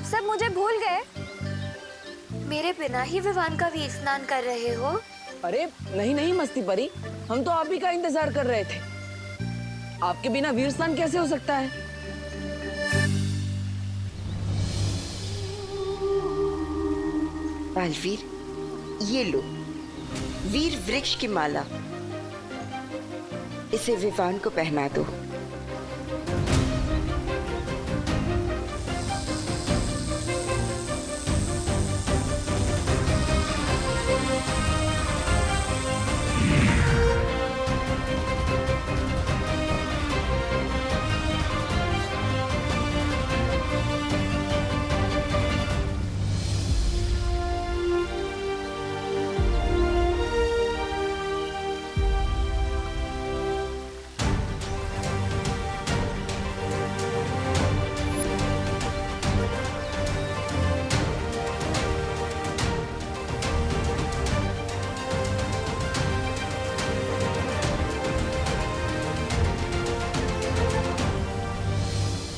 सब मुझे भूल गए? मेरे बिना ही विवान का वीर स्नान कर रहे हो? अरे नहीं नहीं मस्ती परी, हम तो आप ही का इंतजार कर रहे थे। आपके बिना वीर स्नान कैसे हो सकता है? बालवीर, ये लो वीर वृक्ष की माला, इसे विवान को पहना दो।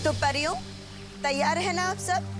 तो परियों, तैयार है ना आप सब?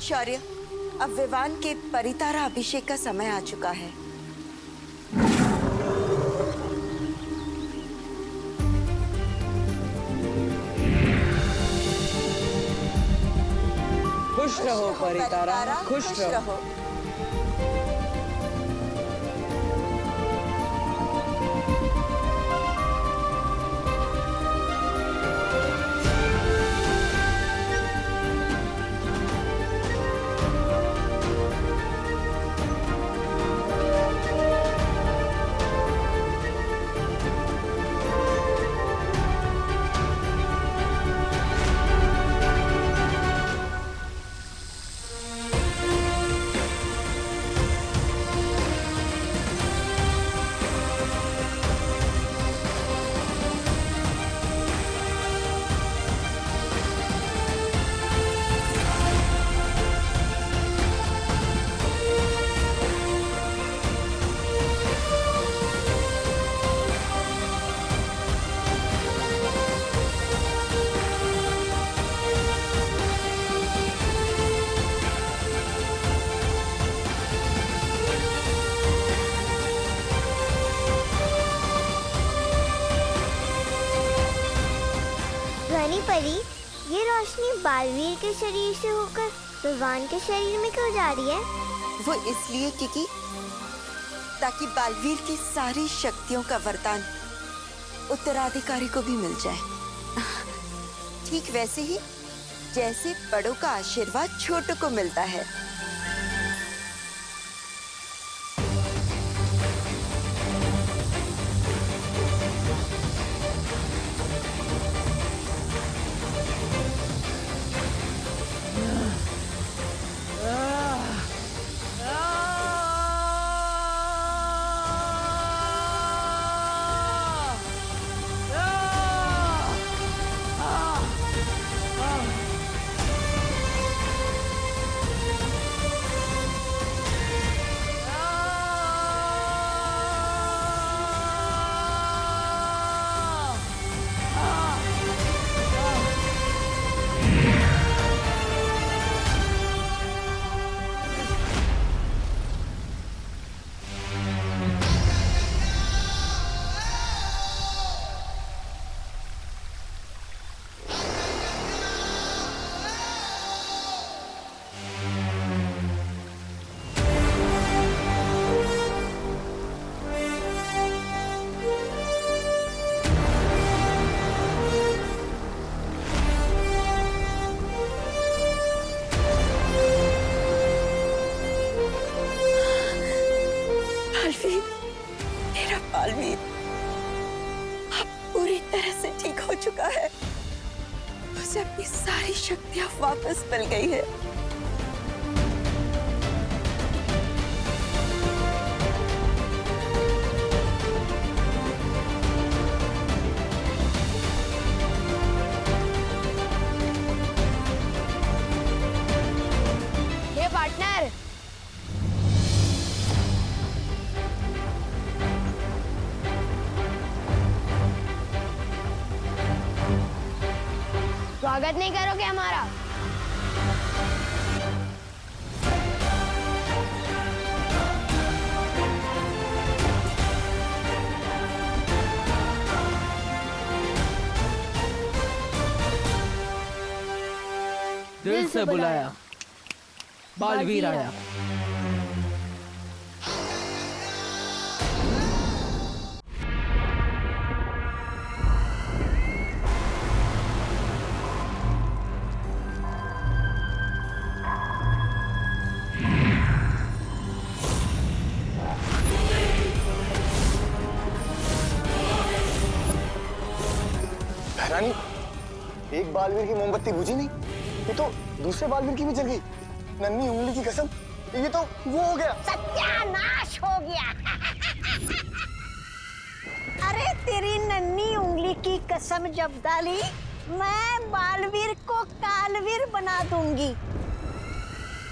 शौर्य, अब विवान के परितारा अभिषेक का समय आ चुका है। खुश रहो परितारा, खुश रहो। रानी परी, ये रोशनी बालवीर के शरीर से होकर विवान के शरीर में क्यों जा रही है? वो इसलिए क्योंकि ताकि बालवीर की सारी शक्तियों का वरदान उत्तराधिकारी को भी मिल जाए। ठीक वैसे ही जैसे बड़ों का आशीर्वाद छोटों को मिलता है। बालवीर, मेरा बालवीर अब पूरी तरह से ठीक हो चुका है। उसे अपनी सारी शक्तियां वापस मिल गई है। हे पार्टनर, स्वागत नहीं करोगे हमारा? दिल से बुलाया, बालवीर आया। रानी, एक बालवीर की मोमबत्ती बुझी नहीं, ये तो दूसरे बालवीर की भी जल गई। नन्ही उंगली की कसम, ये तो वो हो गया। सत्यानाश हो गया। अरे तेरी नन्ही उंगली की कसम जब डाली, मैं बालवीर को कालवीर बना दूंगी,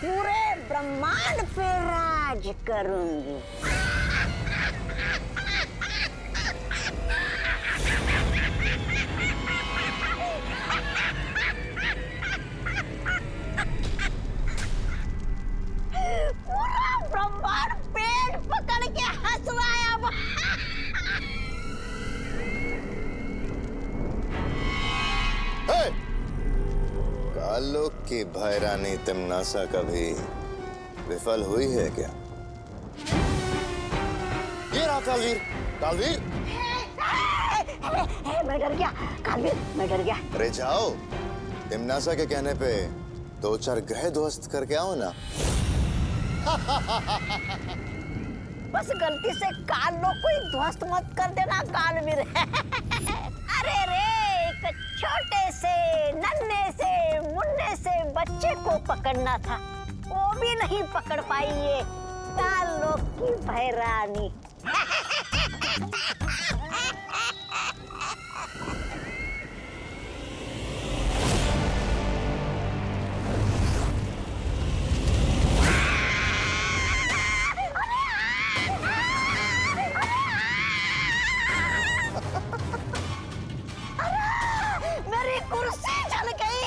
पूरे ब्रह्मांड पे राज करूंगी। पूरा ब्रह्मांड पेट पकड़ के हंस रहा है अब। कालो की भैरानी तिमनासा कभी विफल हुई है क्या? ये रहा कालवीर। कालवीर, मैं डर गया कालवीर, मैं डर गया। अरे जाओ, तिमनासा के कहने पे 2-4 ग्रह ध्वस्त करके आओ ना। बस गलती से कालो कोई ध्वस्त मत कर देना कालवीर। अरे रे, एक छोटे से नन्हे से मुन्ने से बच्चे को पकड़ना था, वो भी नहीं पकड़ पाई ये कालो की भैरानी। मेरी कुर्सी जल गई।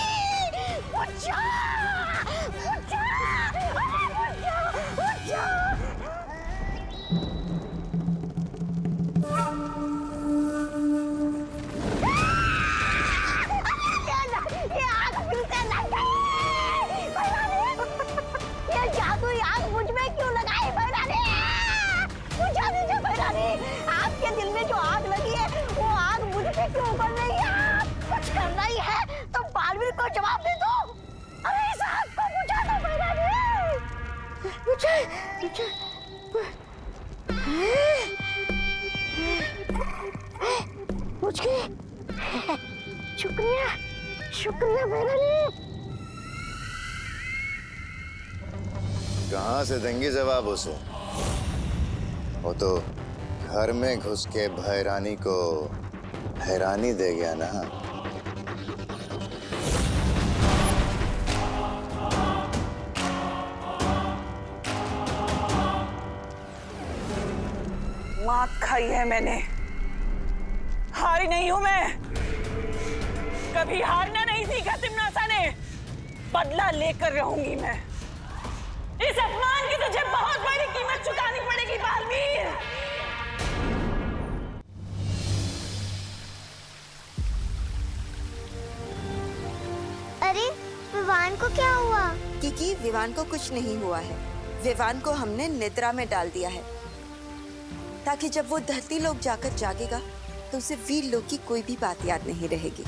उठा, उठा, उठा, ये आग फिर से लग गई। ये जादुई आग मुझ में क्यों लगाई भैरानी? बुझा दीजिए भैरानी, आपके दिल में जो आग लगी है वो आग मुझ पे क्यों उगल रही है? कुछ करना ही है तो बालवीर को जवाब दे दो। अरे इस आग को बुझा दो भैरानी। बुझा, बुझा, बुझ गई। शुक्रिया, शुक्रिया भैरानी। कहाँ से देंगी जवाब उसे? वो तो घर में घुस के भैरानी को हैरानी दे गया ना। मात खाई है मैंने, हारी नहीं हूं मैं। कभी हारना नहीं सीखा तिमनासा ने, बदला लेकर रहूंगी मैं। इस अपमान की तुझे बहुत बड़ी कीमत चुकानी पड़ेगी बालवीर। अरे विवान को क्या हुआ? क्योंकि विवान को कुछ नहीं हुआ है। विवान को हमने निद्रा में डाल दिया है, ताकि जब वो धरती लोक जाकर जागेगा तो उसे वीर लोक की कोई भी बात याद नहीं रहेगी।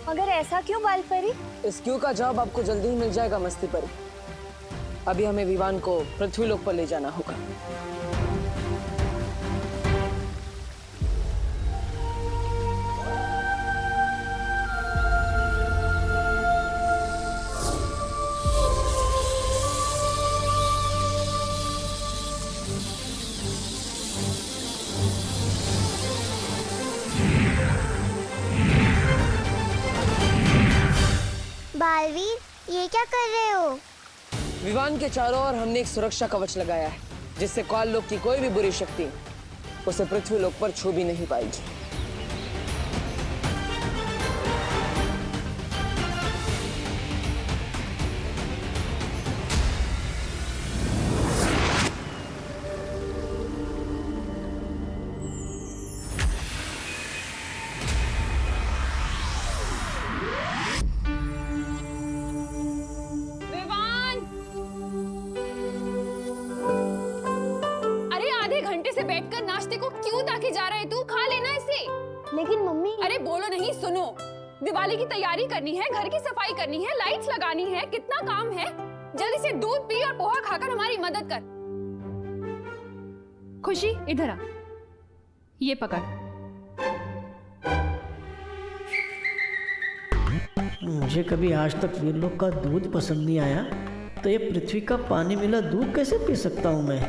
मगर ऐसा क्यों बालपरी? इस क्यों का जवाब आपको जल्दी ही मिल जाएगा मस्ती परी। अभी हमें विवान को पृथ्वी लोक पर ले जाना होगा। बालवीर ये क्या कर रहे हो? विवान के चारों ओर हमने एक सुरक्षा कवच लगाया है, जिससे काल लोक की कोई भी बुरी शक्ति उसे पृथ्वी लोक पर छू भी नहीं पाएगी। बैठकर नाश्ते को क्यों ताके जा रहा है तू? खा लेना इसे। लेकिन मम्मी। अरे बोलो नहीं, सुनो। दिवाली की तैयारी करनी है, घर की सफाई करनी है, लाइट्स लगानी है, कितना काम है। जल्दी से दूध पी और पोहा खाकर हमारी मदद कर। खुशी इधर आ, ये पकड़। मुझे कभी आज तक वीर लोग का दूध पसंद नहीं आया, तो ये पृथ्वी का पानी मिला दूध कैसे पी सकता हूँ मैं?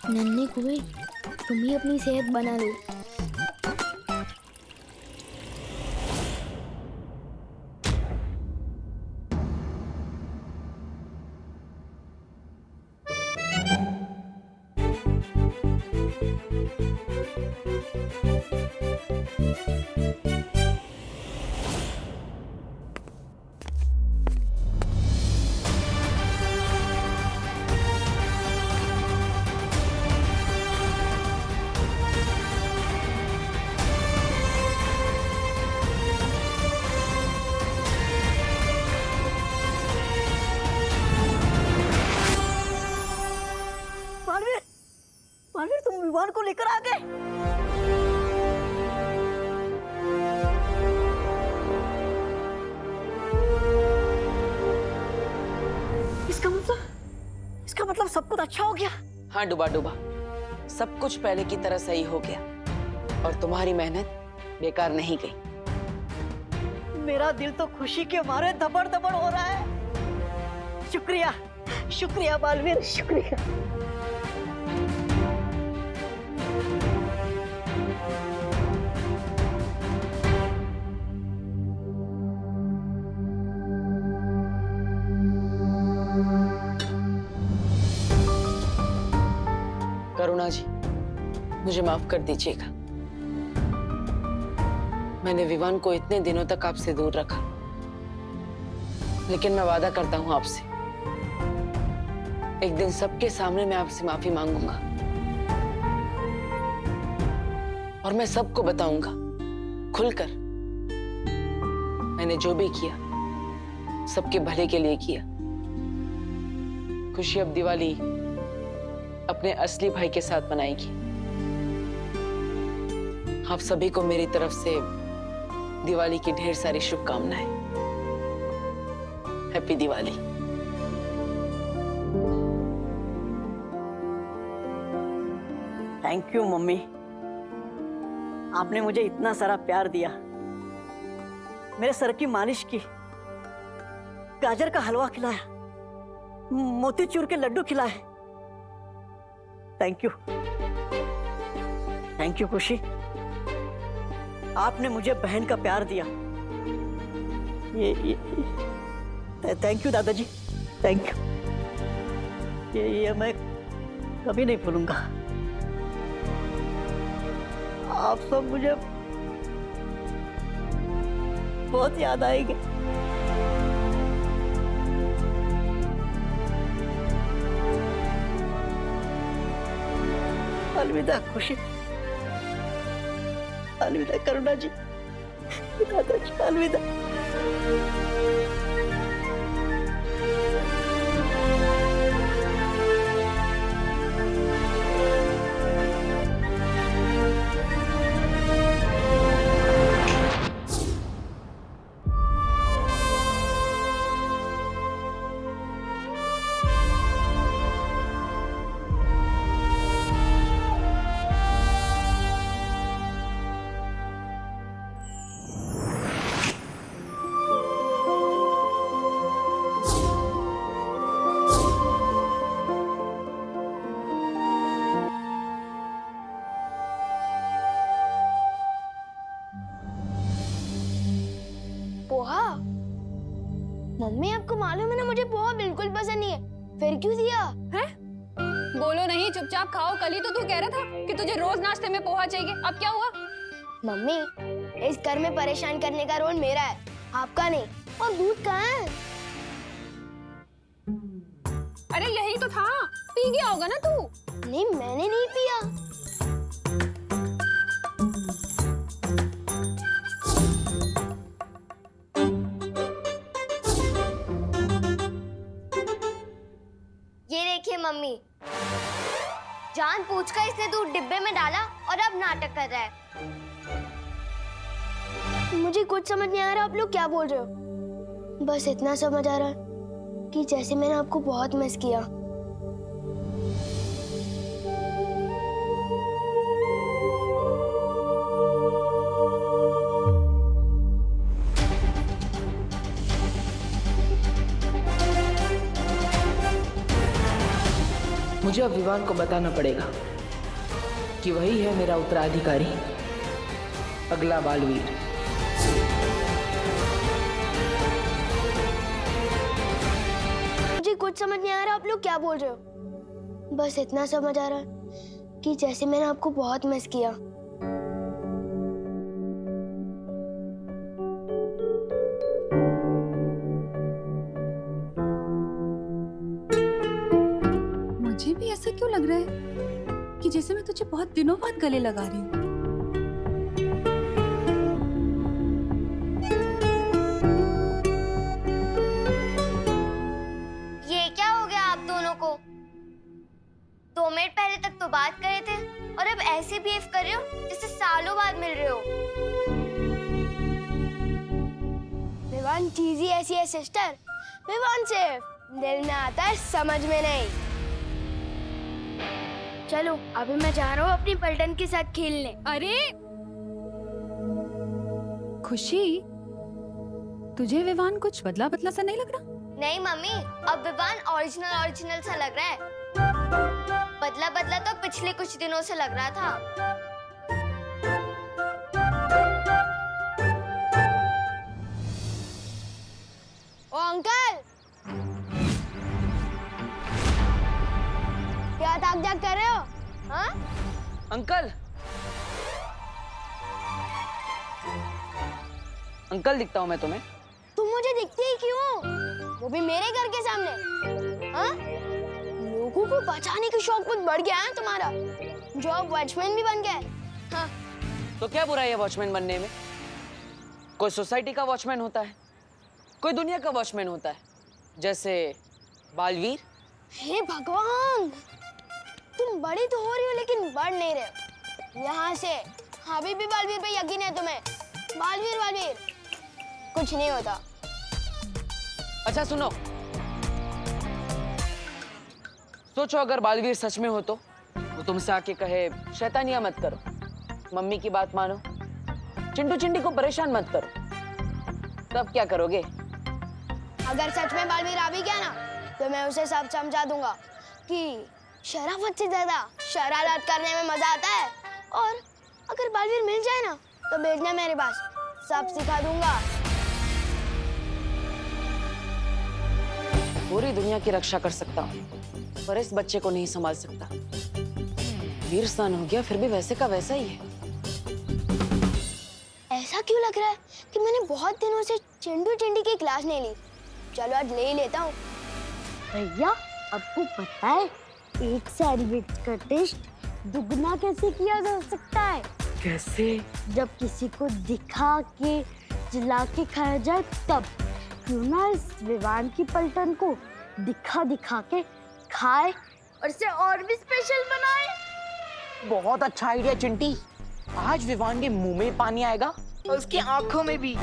नन्हे कुएं, तुम ही अपनी सेहत बना लो। बालवीर, तुम विवान को लेकर आ गए। इसका मतलब सब कुछ अच्छा हो गया। हाँ डूबा डूबा, सब कुछ पहले की तरह सही हो गया और तुम्हारी मेहनत बेकार नहीं गई। मेरा दिल तो खुशी के मारे धबड़ धबड़ हो रहा है। शुक्रिया, शुक्रिया बालवीर, शुक्रिया। करुणा जी, मुझे माफ कर दीजिएगा। मैंने विवान को इतने दिनों तक आपसे दूर रखा, लेकिन मैं वादा करता हूं आपसे, एक दिन सबके सामने मैं आपसे माफी मांगूंगा और मैं सबको बताऊंगा खुलकर मैंने जो भी किया सबके भले के लिए किया। खुशी अब दिवाली अपने असली भाई के साथ मनाएगी। आप सभी को मेरी तरफ से दिवाली की ढेर सारी शुभकामनाएं। Happy Diwali. Thank you mummy, आपने मुझे इतना सारा प्यार दिया, मेरे सर की मालिश की, गाजर का हलवा खिलाया, मोतीचूर के लड्डू खिलाए। थैंक यू, थैंक यू खुशी। आपने मुझे बहन का प्यार दिया। ये थैंक यू दादाजी, थैंक यू। ये मैं कभी नहीं भूलूंगा। आप सब मुझे बहुत याद आएंगे। अलविदा खुशी, अलविदा करुणा जी, दादाजी, अलविदा। मम्मी आपको मालूम है ना मुझे पोहा बिल्कुल पसंद नहीं है, फिर क्यों दिया? है? बोलो नहीं, चुपचाप खाओ। कल ही तो तू कह रहा था कि तुझे रोज नाश्ते में पोहा चाहिए, अब क्या हुआ? मम्मी, इस घर में परेशान करने का रोल मेरा है, आपका नहीं। और दूध कहाँ है? अरे यही तो था, पी गया होगा ना तू। नहीं, मैंने नहीं पिया। ये देखिए मम्मी, जानबूझकर इसने दूध डिब्बे में डाला और अब नाटक कर रहा है। मुझे कुछ समझ नहीं आ रहा आप लोग क्या बोल रहे हो। बस इतना समझ आ रहा है कि जैसे मैंने आपको बहुत मिस किया। मुझे अब विवान को बताना पड़ेगा कि वही है मेरा उत्तराधिकारी, अगला बालवीर। मुझे कुछ समझ नहीं आ रहा आप लोग क्या बोल रहे हो। बस इतना समझ आ रहा है कि जैसे मैंने आपको बहुत मिस किया। मुझे भी ऐसा क्यों लग रहा है कि जैसे मैं तुझे बहुत दिनों बाद गले लगा रही हूँ। ये क्या हो गया आप दोनों को? 2 मिनट पहले तक तो बात कर रहे थे और अब ऐसे बिहेव कर रहे हो जैसे सालों बाद मिल रहे हो। विवान चीज ही ऐसी है सिस्टर, विवान सिर्फ दिल में आता है, समझ में नहीं। चलो अभी मैं जा रहा हूँ अपनी पलटन के साथ खेलने। अरे खुशी, तुझे विवान कुछ बदला बदला सा नहीं लग रहा? नहीं मम्मी, अब विवान ओरिजिनल सा लग रहा है। बदला बदला तो पिछले कुछ दिनों से लग रहा था। ओ अंकल, क्या ताक झाक कर रहे हो? हाँ? अंकल, अंकल दिखता हूँ मैं तुम्हें? तुम मुझे दिखते ही क्यों? वो भी मेरे घर के सामने। हाँ? लोगों को बचाने की शौक बहुत बढ़ गया है तुम्हारा, जो अब वॉचमैन भी बन गए। हाँ? तो क्या बुराई है वॉचमैन बनने में? कोई सोसाइटी का वॉचमैन होता है, कोई दुनिया का वॉचमैन होता है, जैसे बालवीर। हे भगवान, तुम बड़ी तो हो रही हो लेकिन बढ़ नहीं रहे हो। यहाँ से अभी भी बालवीर पे यकीन है तुम्हें? बालवीर कुछ नहीं होता। अच्छा सुनो, सोचो अगर बालवीर सच में हो तो वो तुमसे आके कहे शैतानियां मत करो, मम्मी की बात मानो, चिंटू चिंटी को परेशान मत करो, तब क्या करोगे? अगर सच में बालवीर आ भी गया ना तो मैं उसे सब समझा दूंगा कि शराफत से ज्यादा शरारत करने में मजा आता है। और अगर बालवीर मिल जाए ना तो भेजना मेरे पास, सब सिखा दूंगा। पूरी दुनिया की रक्षा कर सकता हूँ पर इस बच्चे को नहीं संभाल सकता। वीर सन हो गया फिर भी वैसे का वैसा ही है। ऐसा क्यों लग रहा है कि मैंने बहुत दिनों से चिंटू चिंटी की क्लास नहीं ली। चलो आज ले ही लेता हूँ। भैया, आपको पता है एक सैंडविच का टेस्ट दुगना कैसे किया जा सकता है? कैसे? जब किसी को दिखा के जिला के खाया जाए तब। क्यों ना इस विवान की पलटन को दिखा दिखा के खाए और इसे और भी स्पेशल बनाए। बहुत अच्छा आइडिया चिंटी, आज विवान के मुंह में पानी आएगा और उसकी आंखों में भी।